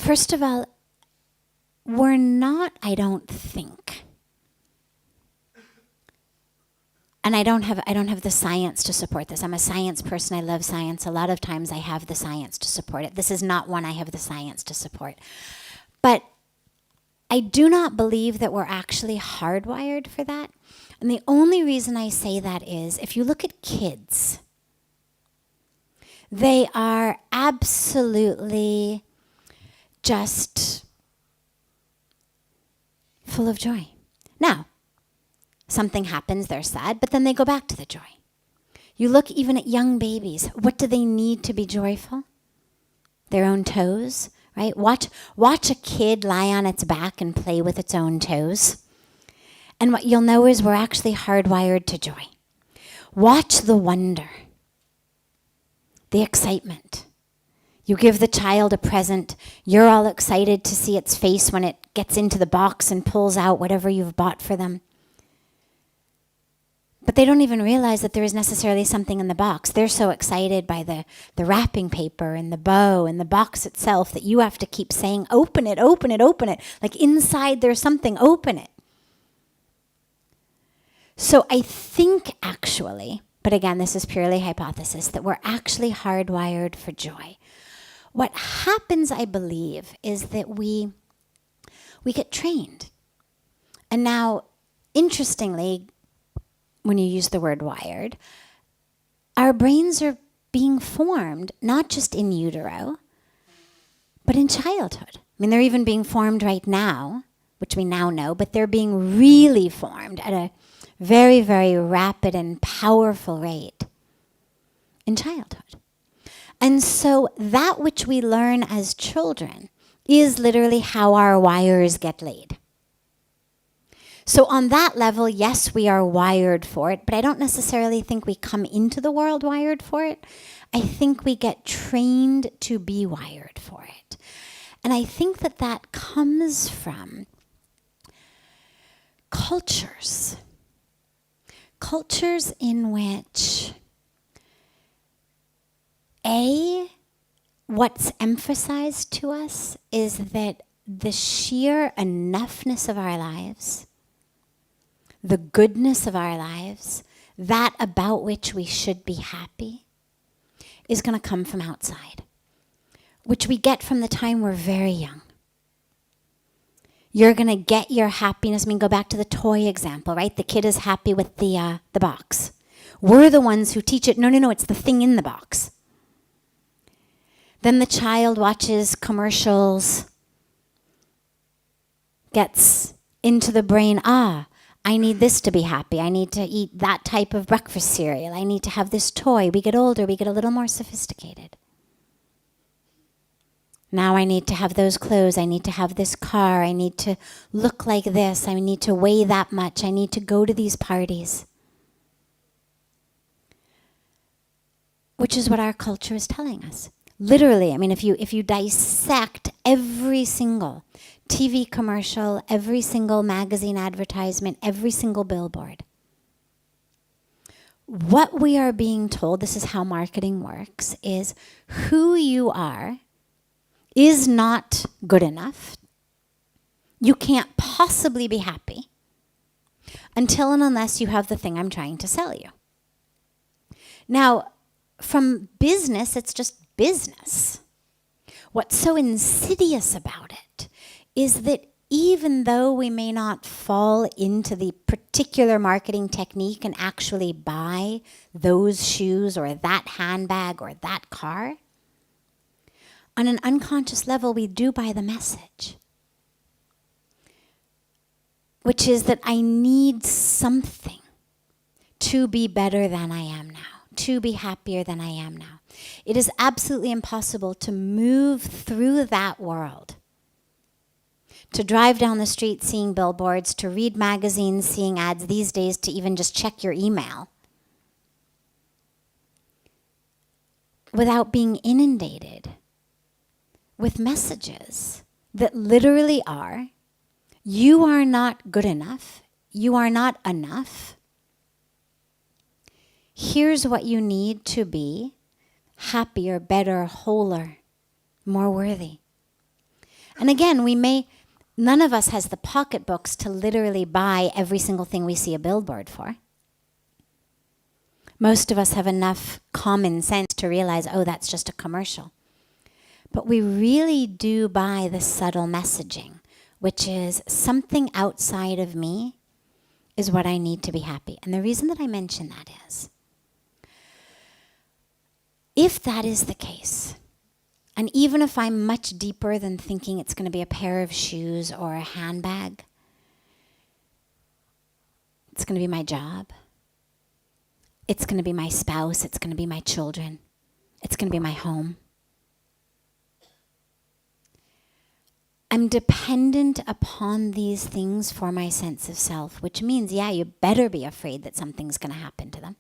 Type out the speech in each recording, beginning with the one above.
First of all, we're not, I don't think. And I don't have the science to support this. I'm a science person. I love science. A lot of times I have the science to support it. This is not one I have the science to support. But I do not believe that we're actually hardwired for that. And the only reason I say that is if you look at kids, they are absolutely just full of joy. Now, something happens, they're sad, but then they go back to the joy. You look even at young babies. What do they need to be joyful? Their own toes, right? Watch a kid lie on its back and play with its own toes. And what you'll know is we're actually hardwired to joy. Watch the wonder, the excitement. You give the child a present. You're all excited to see its face when it gets into the box and pulls out whatever you've bought for them. But they don't even realize that there is necessarily something in the box. They're so excited by the wrapping paper and the bow and the box itself that you have to keep saying, open it, open it, open it. Like inside there's something, open it. So I think actually, but again, this is purely hypothesis, that we're actually hardwired for joy. What happens, I believe, is that we get trained. And now, interestingly, when you use the word wired, our brains are being formed not just in utero, but in childhood. I mean, they're even being formed right now, which we now know, but they're being really formed at a very, very rapid and powerful rate in childhood. And so that which we learn as children is literally how our wires get laid. So on that level, yes, we are wired for it, but I don't necessarily think we come into the world wired for it. I think we get trained to be wired for it. And I think that that comes from cultures. Cultures in which, what's emphasized to us is that the sheer enoughness of our lives, the goodness of our lives, that about which we should be happy, is going to come from outside, which we get from the time we're very young. You're going to get your happiness. I mean, go back to the toy example, right? The kid is happy with the box. We're the ones who teach it, no, it's the thing in the box. Then the child watches commercials, gets into the brain, I need this to be happy. I need to eat that type of breakfast cereal. I need to have this toy. We get older, we get a little more sophisticated. Now I need to have those clothes. I need to have this car. I need to look like this. I need to weigh that much. I need to go to these parties. Which is what our culture is telling us. Literally, I mean, if you dissect every single TV commercial, every single magazine advertisement, every single billboard, what we are being told, this is how marketing works, is who you are is not good enough. You can't possibly be happy until and unless you have the thing I'm trying to sell you. Now, from business, it's just business. What's so insidious about it is that even though we may not fall into the particular marketing technique and actually buy those shoes or that handbag or that car, on an unconscious level, we do buy the message, which is that I need something to be better than I am now, to be happier than I am now. It is absolutely impossible to move through that world, to drive down the street seeing billboards, to read magazines, seeing ads these days, to even just check your email, without being inundated with messages that literally are, you are not good enough, you are not enough. Here's what you need to be happier, better, wholer, more worthy. And again, none of us has the pocketbooks to literally buy every single thing we see a billboard for. Most of us have enough common sense to realize, oh, that's just a commercial. But we really do buy the subtle messaging, which is something outside of me is what I need to be happy. And the reason that I mention that is, if that is the case, and even if I'm much deeper than thinking it's going to be a pair of shoes or a handbag, it's going to be my job, it's going to be my spouse, it's going to be my children, it's going to be my home. I'm dependent upon these things for my sense of self, which means, yeah, you better be afraid that something's going to happen to them.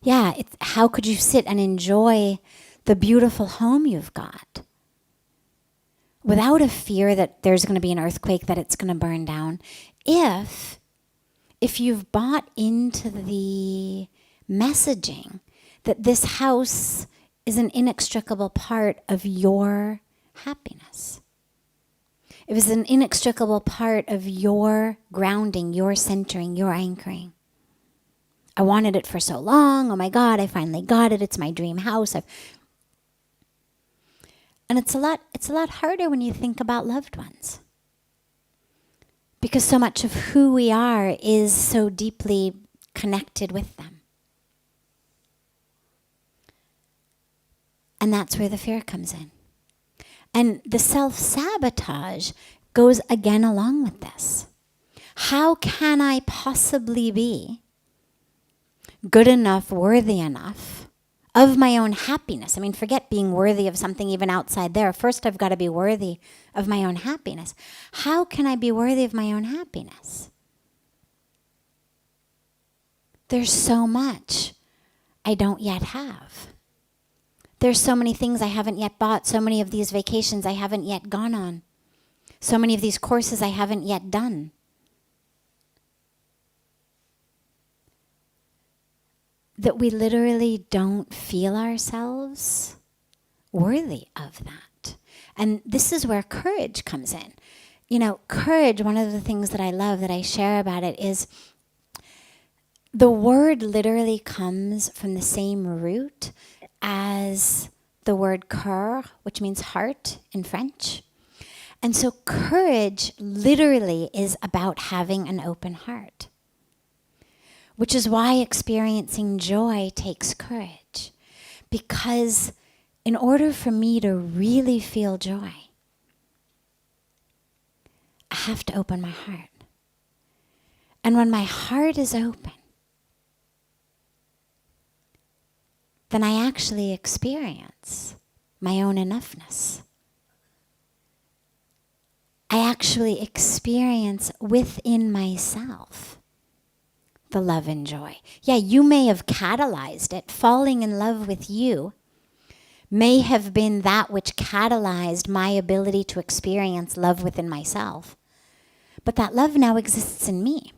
Yeah, how could you sit and enjoy the beautiful home you've got without a fear that there's going to be an earthquake, that it's going to burn down? If you've bought into the messaging that this house is an inextricable part of your happiness. It was an inextricable part of your grounding, your centering, your anchoring. I wanted it for so long. Oh my God, I finally got it. It's my dream house. And it's a lot harder when you think about loved ones. Because so much of who we are is so deeply connected with them. And that's where the fear comes in. And the self-sabotage goes again along with this. How can I possibly be good enough, worthy enough of my own happiness? I mean, forget being worthy of something even outside there. First, I've got to be worthy of my own happiness. How can I be worthy of my own happiness? There's so much I don't yet have. There's so many things I haven't yet bought, so many of these vacations I haven't yet gone on, so many of these courses I haven't yet done. That we literally don't feel ourselves worthy of that. And this is where courage comes in. You know, courage, one of the things that I love, that I share about it, is the word literally comes from the same root as the word cœur, which means heart in French. And so courage literally is about having an open heart, which is why experiencing joy takes courage. Because in order for me to really feel joy, I have to open my heart. And when my heart is open, then I actually experience my own enoughness. I actually experience within myself the love and joy. Yeah, you may have catalyzed it. Falling in love with you may have been that which catalyzed my ability to experience love within myself. But that love now exists in me.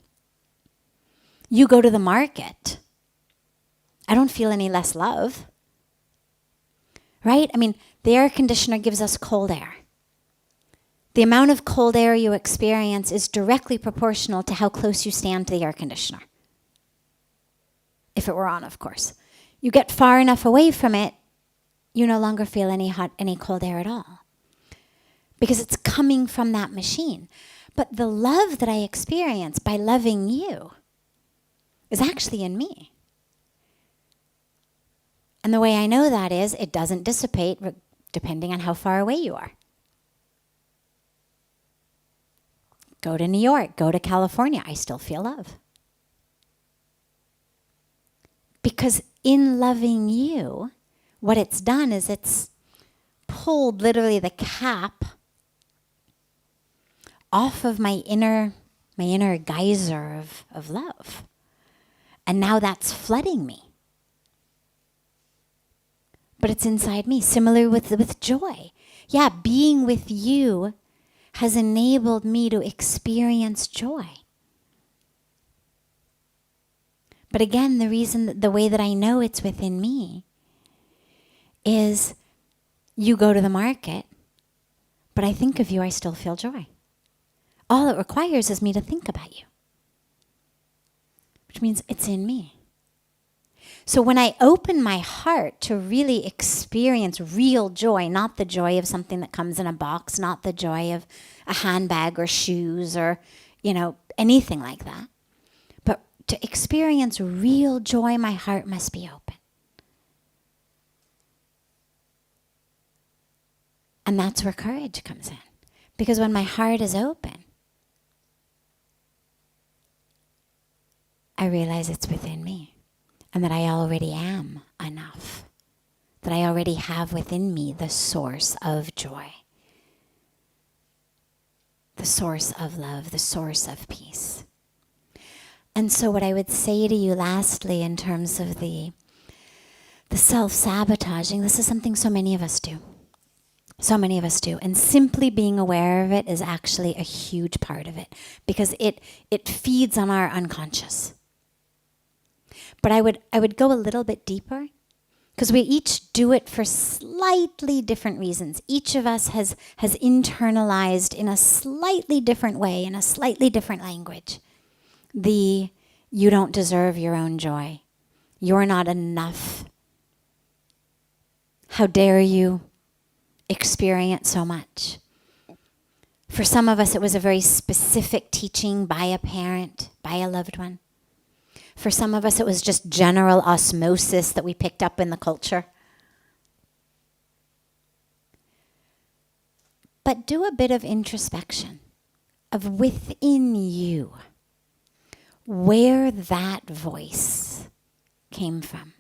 You go to the market, I don't feel any less love, right? I mean, the air conditioner gives us cold air. The amount of cold air you experience is directly proportional to how close you stand to the air conditioner. If it were on, of course. You get far enough away from it, you no longer feel any cold air at all. Because it's coming from that machine. But the love that I experience by loving you is actually in me. And the way I know that is it doesn't dissipate depending on how far away you are. Go to New York, go to California, I still feel love. Because in loving you, what it's done is it's pulled literally the cap off of my inner geyser of love. And now that's flooding me. But it's inside me. Similar with joy. Yeah, being with you has enabled me to experience joy. But again, the way that I know it's within me is you go to the market but I think of you, I still feel joy. All it requires is me to think about you, which means it's in me. So when I open my heart to really experience real joy, not the joy of something that comes in a box, not the joy of a handbag or shoes or, anything like that, but to experience real joy, my heart must be open. And that's where courage comes in. Because when my heart is open, I realize it's within me. And that I already am enough. That I already have within me the source of joy. The source of love, the source of peace. And so what I would say to you lastly in terms of the self-sabotaging, this is something so many of us do. So many of us do. And simply being aware of it is actually a huge part of it. Because it feeds on our unconscious. But I would go a little bit deeper, because we each do it for slightly different reasons. Each of us has internalized in a slightly different way, in a slightly different language, you don't deserve your own joy. You're not enough. How dare you experience so much? For some of us, it was a very specific teaching by a parent, by a loved one. For some of us, it was just general osmosis that we picked up in the culture. But do a bit of introspection of within you where that voice came from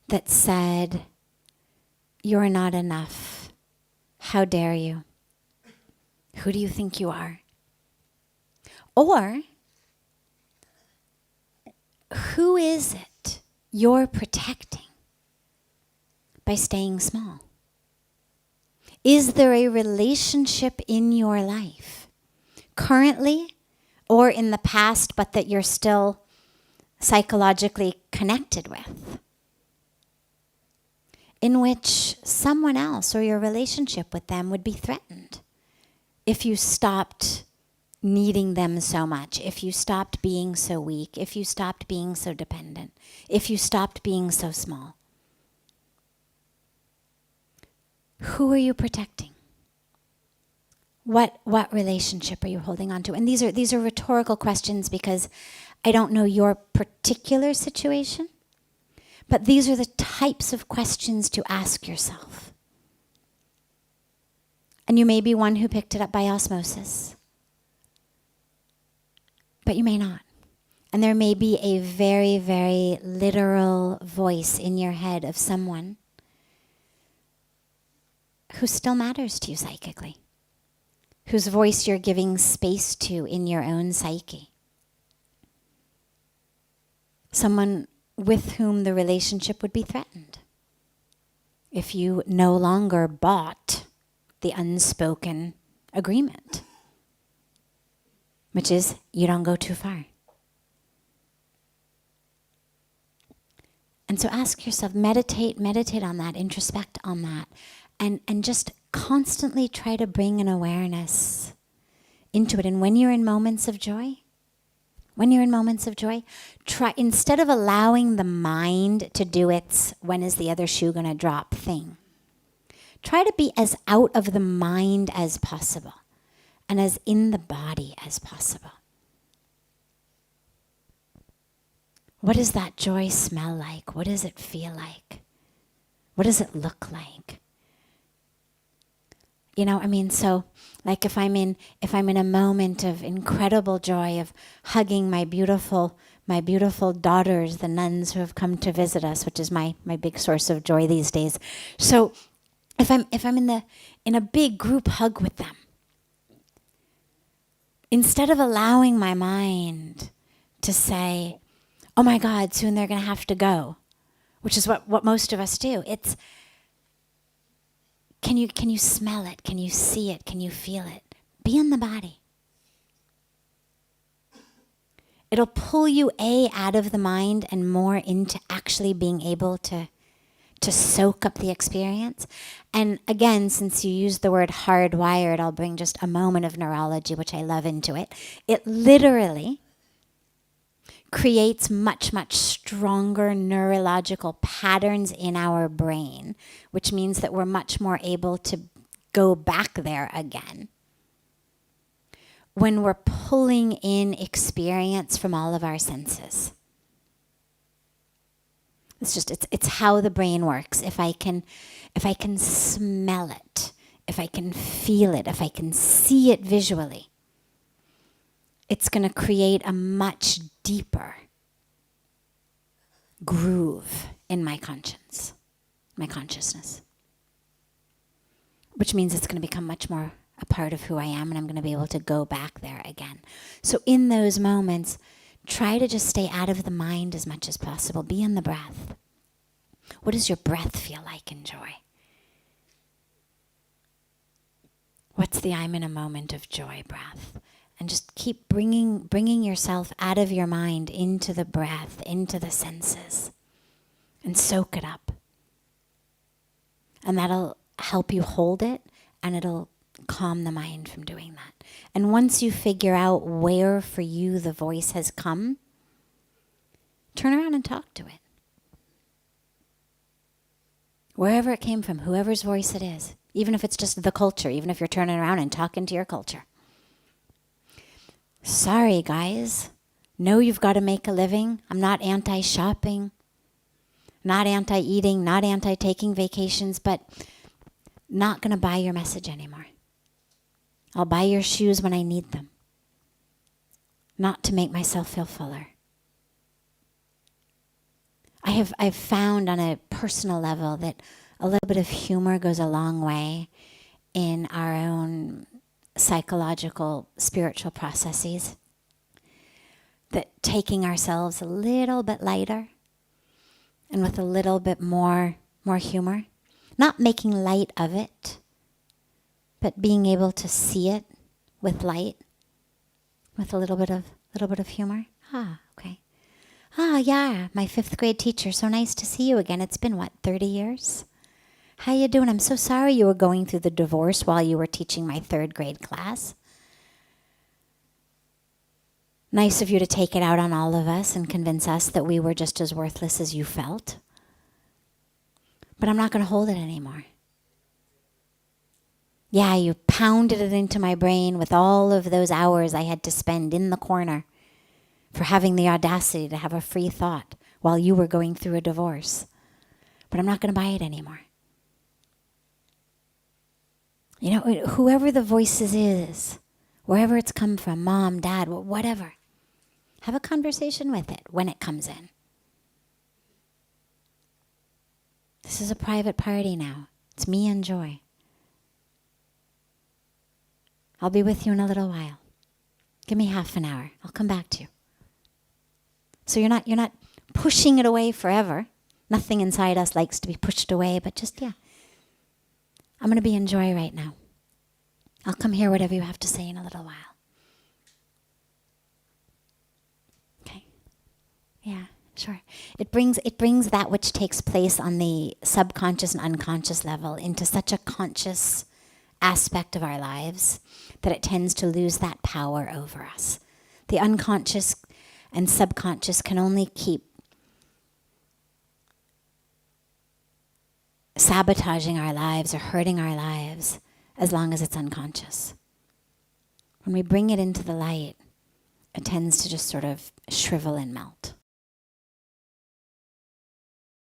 that said, "You're not enough. How dare you? Who do you think you are?" Or, who is it you're protecting by staying small? Is there a relationship in your life, currently or in the past, but that you're still psychologically connected with, in which someone else or your relationship with them would be threatened if you stopped needing them so much, if you stopped being so weak, if you stopped being so dependent, if you stopped being so small? Who are you protecting? What relationship are you holding on to? And these are rhetorical questions because I don't know your particular situation, but these are the types of questions to ask yourself. And you may be one who picked it up by osmosis. But you may not. And there may be a very, very literal voice in your head of someone who still matters to you psychically, whose voice you're giving space to in your own psyche. Someone with whom the relationship would be threatened if you no longer bought the unspoken agreement, which is you don't go too far. And so ask yourself, meditate on that, introspect on that, and just constantly try to bring an awareness into it. And when you're in moments of joy, try, instead of allowing the mind to do its "when is the other shoe gonna drop" thing, try to be as out of the mind as possible and as in the body as possible. What does that joy smell like? What does it feel like? What does it look like? So like if I'm in a moment of incredible joy of hugging my beautiful daughters, the nuns who have come to visit us, which is my big source of joy these days. So if I'm in a big group hug with them, instead of allowing my mind to say, "Oh my God, soon they're going to have to go," which is what most of us do, it's, can you smell it? Can you see it? Can you feel it? Be in the body. It'll pull you out of the mind and more into actually being able to to soak up the experience. And again, since you used the word hardwired, I'll bring just a moment of neurology, which I love, into it. It literally creates much, much stronger neurological patterns in our brain, which means that we're much more able to go back there again when we're pulling in experience from all of our senses. It's how the brain works. If I can smell it, if I can feel it, if I can see it visually, it's going to create a much deeper groove in my conscience, my consciousness. Which means it's going to become much more a part of who I am, and I'm going to be able to go back there again. So in those moments, try to just stay out of the mind as much as possible. Be in the breath. What does your breath feel like in joy? What's the I'm in a moment of joy breath? And just keep bringing yourself out of your mind into the breath, into the senses, and soak it up. And that'll help you hold it, and it'll calm the mind from doing that. And once you figure out where for you the voice has come, turn around and talk to it. Wherever it came from, whoever's voice it is, even if it's just the culture, even if you're turning around and talking to your culture. Sorry, guys. Know you've got to make a living. I'm not anti-shopping, not anti-eating, not anti-taking vacations, but not going to buy your message anymore. I'll buy your shoes when I need them, not to make myself feel fuller. I've found on a personal level that a little bit of humor goes a long way in our own psychological, spiritual processes. That taking ourselves a little bit lighter and with a little bit more humor, not making light of it, but being able to see it with light, with a little bit of humor. Okay. Yeah, my 5th grade teacher. So nice to see you again. It's been, 30 years? How you doing? I'm so sorry you were going through the divorce while you were teaching my 3rd grade class. Nice of you to take it out on all of us and convince us that we were just as worthless as you felt. But I'm not going to hold it anymore. Yeah, you pounded it into my brain with all of those hours I had to spend in the corner for having the audacity to have a free thought while you were going through a divorce. But I'm not going to buy it anymore. You know, whoever the voices is, wherever it's come from, mom, dad, whatever, have a conversation with it when it comes in. This is a private party now. It's me and joy. I'll be with you in a little while. Give me half an hour. I'll come back to you. So you're not pushing it away forever. Nothing inside us likes to be pushed away, but just, I'm going to be in joy right now. I'll come hear whatever you have to say in a little while. Okay. Yeah, sure. It brings that which takes place on the subconscious and unconscious level into such a conscious aspect of our lives that it tends to lose that power over us. The unconscious and subconscious can only keep sabotaging our lives or hurting our lives as long as it's unconscious. When we bring it into the light, it tends to just sort of shrivel and melt.